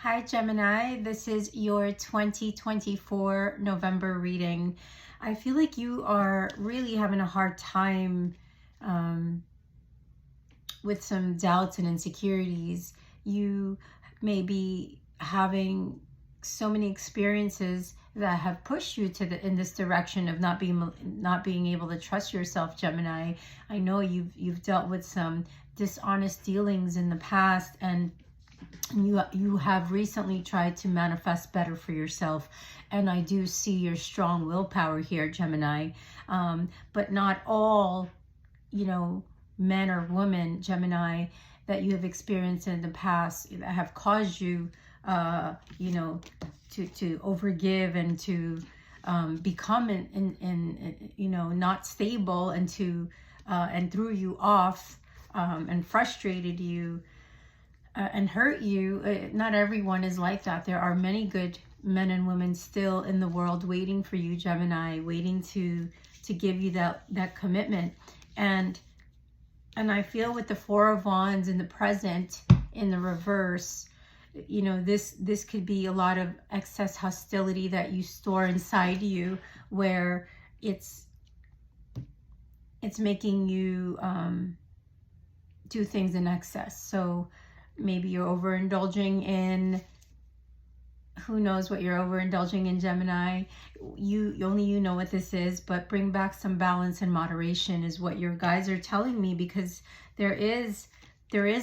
Hi Gemini, this is your 2024 November reading. I feel like you are really having a hard time with some doubts and insecurities. You may be having so many experiences that have pushed you to in this direction of not being able to trust yourself, Gemini. I know you've dealt with some dishonest dealings in the past, and you have recently tried to manifest better for yourself, and I do see your strong willpower here, Gemini. But not all, men or women, Gemini, that you have experienced in the past that have caused you, to overgive and to become not stable, and to and threw you off, and frustrated you. And hurt you. Not everyone is like that. There are many good men and women still in the world waiting for you, Gemini, waiting to give you that commitment. And I feel with the Four of Wands in the present, in the reverse, this could be a lot of excess hostility that you store inside you, where it's making you do things in excess. So maybe you're overindulging in, who knows what you're overindulging in, Gemini. Only you know what this is, but bring back some balance and moderation is what your guides are telling me, because there is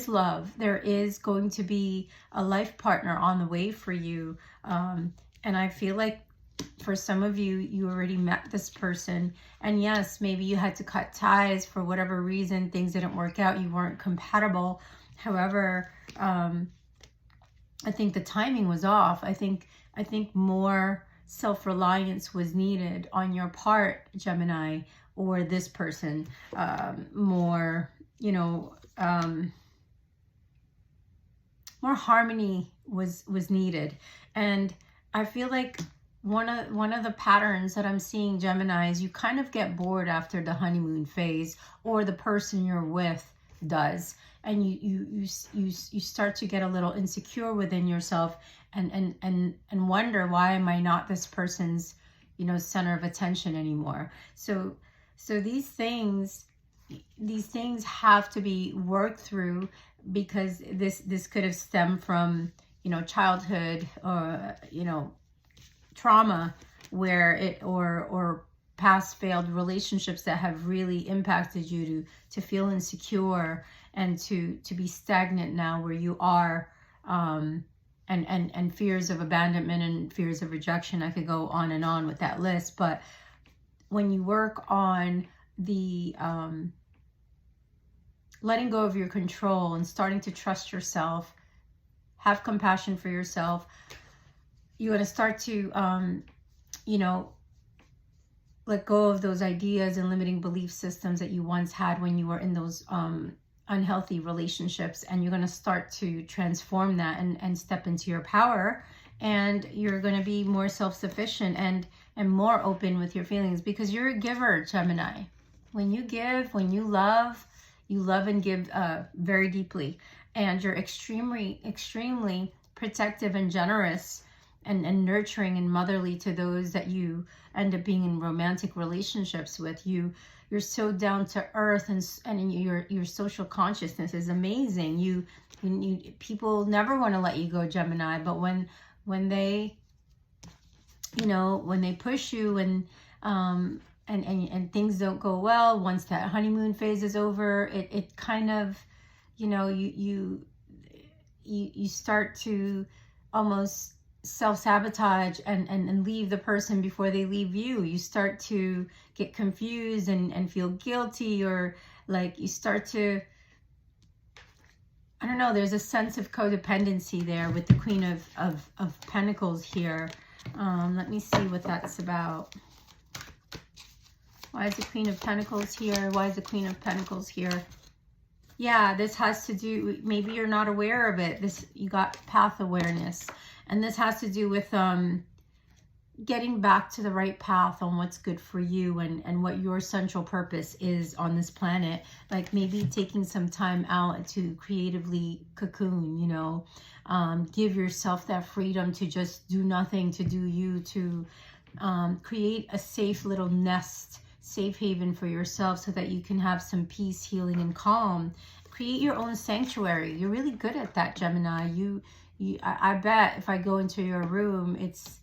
love. There is going to be a life partner on the way for you. And I feel like for some of you, you already met this person. And yes, maybe you had to cut ties for whatever reason. Things didn't work out. You weren't compatible. However, I think the timing was off. I think more self-reliance was needed on your part, Gemini, or this person. More harmony was needed. And I feel like one of the patterns that I'm seeing, Gemini, is you kind of get bored after the honeymoon phase, or the person you're with does, and you start to get a little insecure within yourself, and wonder, why am I not this person's center of attention anymore? So these things have to be worked through, because this could have stemmed from childhood, or trauma, where it or past failed relationships that have really impacted you to feel insecure, and to be stagnant now where you are, and fears of abandonment and fears of rejection. I could go on and on with that list. But when you work on the letting go of your control and starting to trust yourself, have compassion for yourself, you're going to start to let go of those ideas and limiting belief systems that you once had when you were in those unhealthy relationships. And you're going to start to transform that and step into your power. And you're going to be more self-sufficient and more open with your feelings, because you're a giver, Gemini. When you give, when you love and give very deeply. And you're extremely protective and generous, and nurturing and motherly to those that you end up being in romantic relationships with. You're so down to earth, and your social consciousness is amazing. You people never want to let you go, Gemini, but when they push you, and things don't go well, once that honeymoon phase is over, it kind of you start to almost self-sabotage and leave the person before they leave you. You start to get confused and feel guilty, or like you start to, I don't know, there's a sense of codependency there with the Queen of Pentacles here. Let me see what that's about. Why is the Queen of Pentacles here? Why is the Queen of Pentacles here? Yeah, this has to do, maybe you're not aware of it. You got path awareness. And this has to do with getting back to the right path on what's good for you and what your central purpose is on this planet. Like maybe taking some time out to creatively cocoon, you know, give yourself that freedom to just do nothing, to do you, to create a safe little nest, safe haven for yourself so that you can have some peace, healing, and calm. Create your own sanctuary. You're really good at that, Gemini. I bet if I go into your room, it's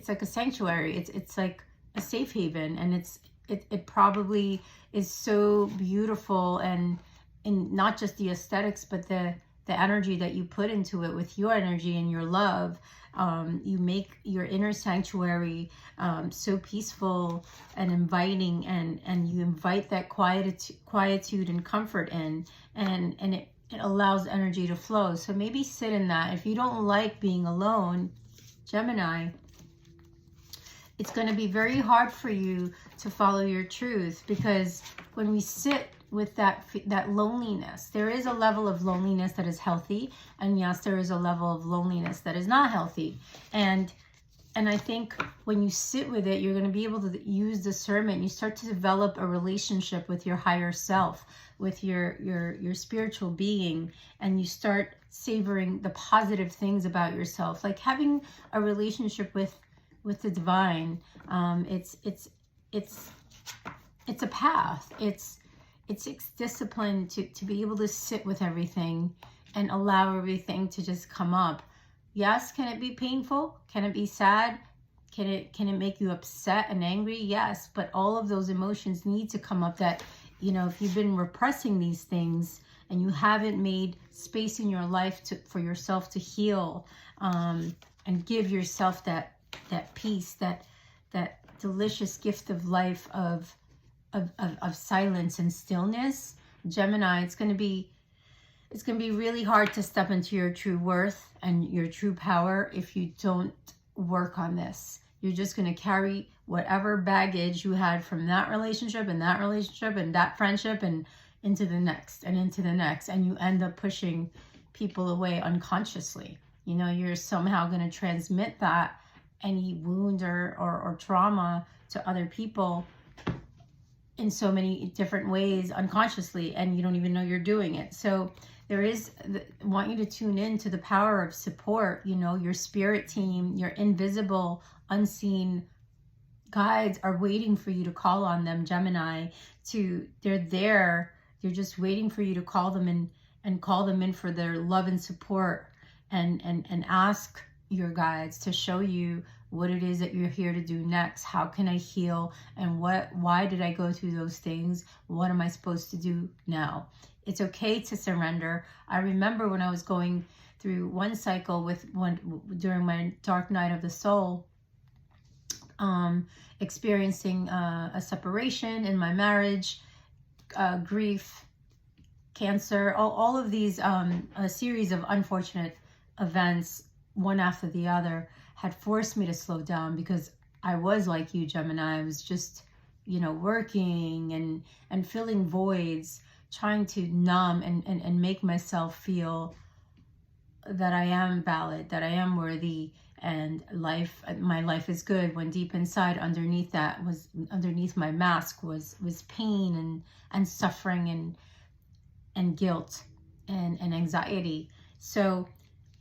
like a sanctuary. It's like a safe haven, and it probably is so beautiful, and in not just the aesthetics, but the energy that you put into it with your energy and your love. You make your inner sanctuary so peaceful and inviting, and you invite that quietude and comfort in, and it allows energy to flow. So maybe sit in that. If you don't like being alone, Gemini, it's going to be very hard for you to follow your truth, because when we sit with that loneliness, there is a level of loneliness that is healthy, and yes, there is a level of loneliness that is not healthy. And I think when you sit with it, you're going to be able to use discernment. You start to develop a relationship with your higher self, with your spiritual being, and you start savoring the positive things about yourself, like having a relationship with the divine. It's a path. It's discipline to be able to sit with everything and allow everything to just come up. Yes, can it be painful? Can it be sad? Can it make you upset and angry? Yes, but all of those emotions need to come up. That, you know, if you've been repressing these things and you haven't made space in your life for yourself to heal, and give yourself that peace, that delicious gift of life of silence and stillness, Gemini, it's going to be really hard to step into your true worth and your true power if you don't work on this. You're just going to carry whatever baggage you had from that relationship and that friendship and into the next and into the next. And you end up pushing people away unconsciously. You know, you're somehow going to transmit that, any wound or trauma, to other people in so many different ways unconsciously, and you don't even know you're doing it. So I want you to tune in to the power of support. You know, your spirit team, your invisible, unseen guides are waiting for you to call on them, Gemini. They're there. They're just waiting for you to call them in, and call them in for their love and support, and ask your guides to show you what it is that you're here to do next. How can I heal? And why did I go through those things? What am I supposed to do now? It's okay to surrender. I remember when I was going through one cycle during my dark night of the soul, experiencing a separation in my marriage, grief, cancer, all of these, a series of unfortunate events, one after the other, had forced me to slow down, because I was like you, Gemini. I was just, you know, working and filling voids, trying to numb and make myself feel that I am valid, that I am worthy, and my life is good, when deep inside, underneath my mask was pain and suffering and guilt and anxiety. So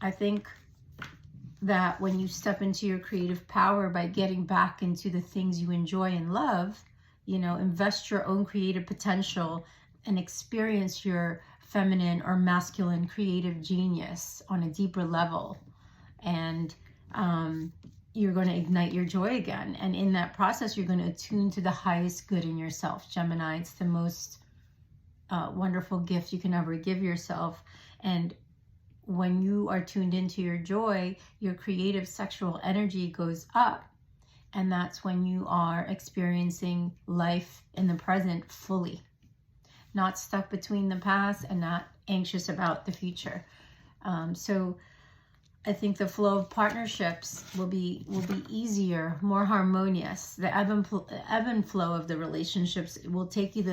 I think that when you step into your creative power by getting back into the things you enjoy and love, you know, invest your own creative potential and experience your feminine or masculine creative genius on a deeper level. And you're going to ignite your joy again. And in that process, you're going to attune to the highest good in yourself, Gemini. It's the most wonderful gift you can ever give yourself. And when you are tuned into your joy, your creative sexual energy goes up. And that's when you are experiencing life in the present fully, not stuck between the past and not anxious about the future. So I think the flow of partnerships will be easier, more harmonious. The ebb and flow of the relationships will take you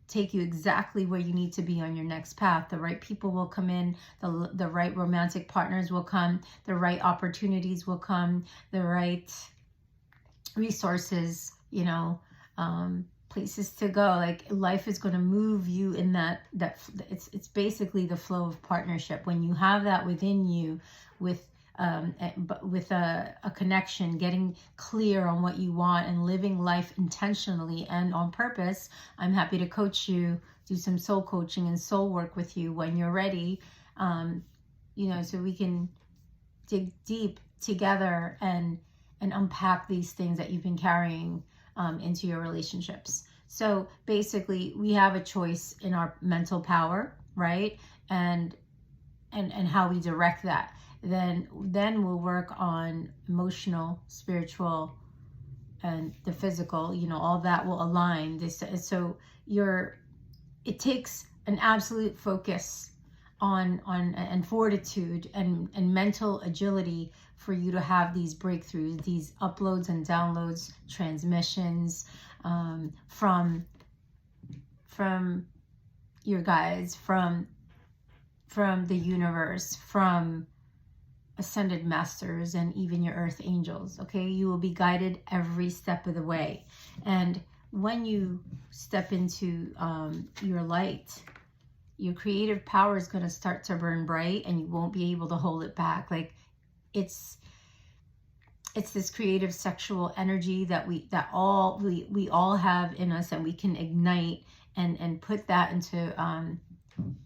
take you exactly where you need to be on your next path. The right people will come in, the right romantic partners will come, the right opportunities will come, the right resources, you know, places to go. Like, life is going to move you in that it's basically the flow of partnership. When you have that within you, with a connection, getting clear on what you want and living life intentionally and on purpose, I'm happy to coach you, do some soul coaching and soul work with you when you're ready, you know, so we can dig deep together and unpack these things that you've been carrying into your relationships. So basically, we have a choice in our mental power, right? And how we direct that. Then we'll work on emotional, spiritual, and the physical. You know, all that will align. So it takes an absolute focus on and fortitude and mental agility for you to have these breakthroughs, these uploads and downloads, transmissions from your guides, from the universe, from ascended masters, and even your earth angels. Okay, you will be guided every step of the way. And when you step into your light, your creative power is going to start to burn bright, and you won't be able to hold it back. Like, it's this creative sexual energy that we all have in us, and we can ignite and put that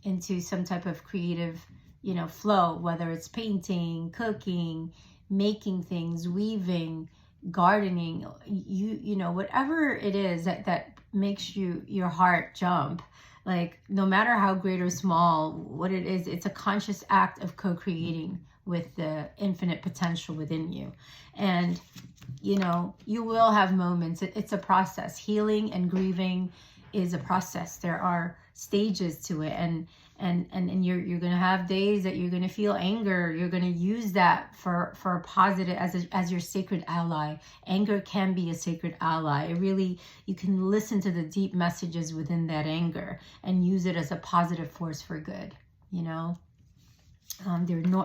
into some type of creative, you know, flow, whether it's painting, cooking, making things, weaving, gardening, you know, whatever it is that makes your heart jump. Like, no matter how great or small what it is, it's a conscious act of co-creating with the infinite potential within you. And, you know, you will have moments. It's a process. Healing and grieving is a process. There are stages to it, and you're going to have days that you're going to feel anger. You're going to use that for a positive, as your sacred ally. Anger can be a sacred ally. It really, you can listen to the deep messages within that anger and use it as a positive force for good, you know.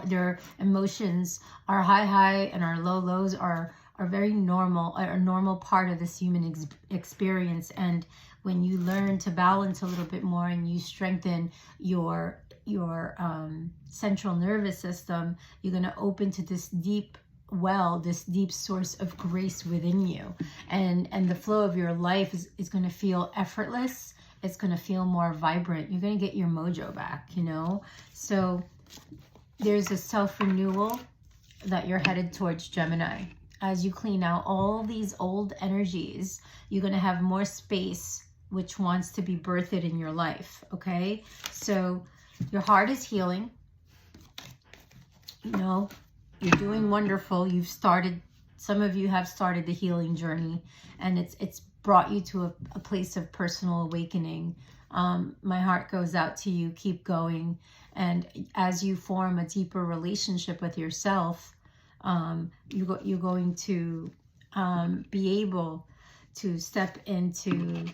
Their emotions, our high and our lows are very normal, are a normal part of this human experience. And when you learn to balance a little bit more and you strengthen your central nervous system, you're going to open to this deep well, this deep source of grace within you. And the flow of your life is going to feel effortless. It's going to feel more vibrant. You're going to get your mojo back, you know. So there's a self-renewal that you're headed towards, Gemini. As you clean out all these old energies, you're going to have more space which wants to be birthed in your life, okay? So your heart is healing. You know, you're doing wonderful. You've started, some of you have started the healing journey, and it's brought you to a place of personal awakening. My heart goes out to you. Keep going. And as you form a deeper relationship with yourself, you're going to be able to step into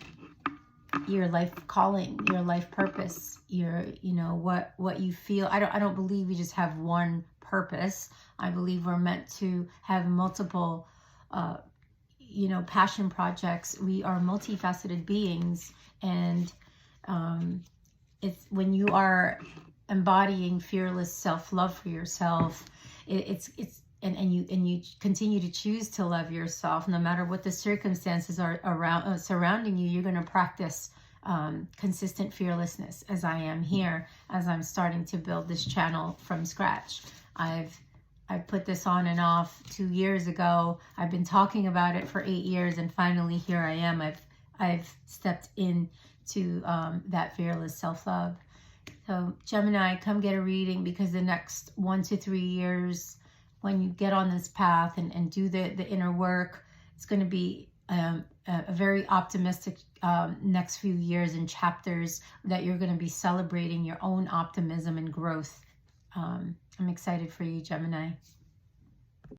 your life calling, your life purpose, you know, what you feel. I don't believe we just have one purpose. I believe we're meant to have multiple, you know, passion projects. We are multifaceted beings, and it's when you are embodying fearless self-love for yourself, and you continue to choose to love yourself, no matter what the circumstances are around surrounding you. You're going to practice consistent fearlessness, as I am here, as I'm starting to build this channel from scratch. I've put this on and off 2 years ago. I've been talking about it for 8 years, and finally here I am. I've stepped into that fearless self-love. So Gemini, come get a reading, because the next 1 to 3 years, when you get on this path and do the inner work, it's going to be a very optimistic next few years and chapters that you're going to be celebrating your own optimism and growth. I'm excited for you, Gemini.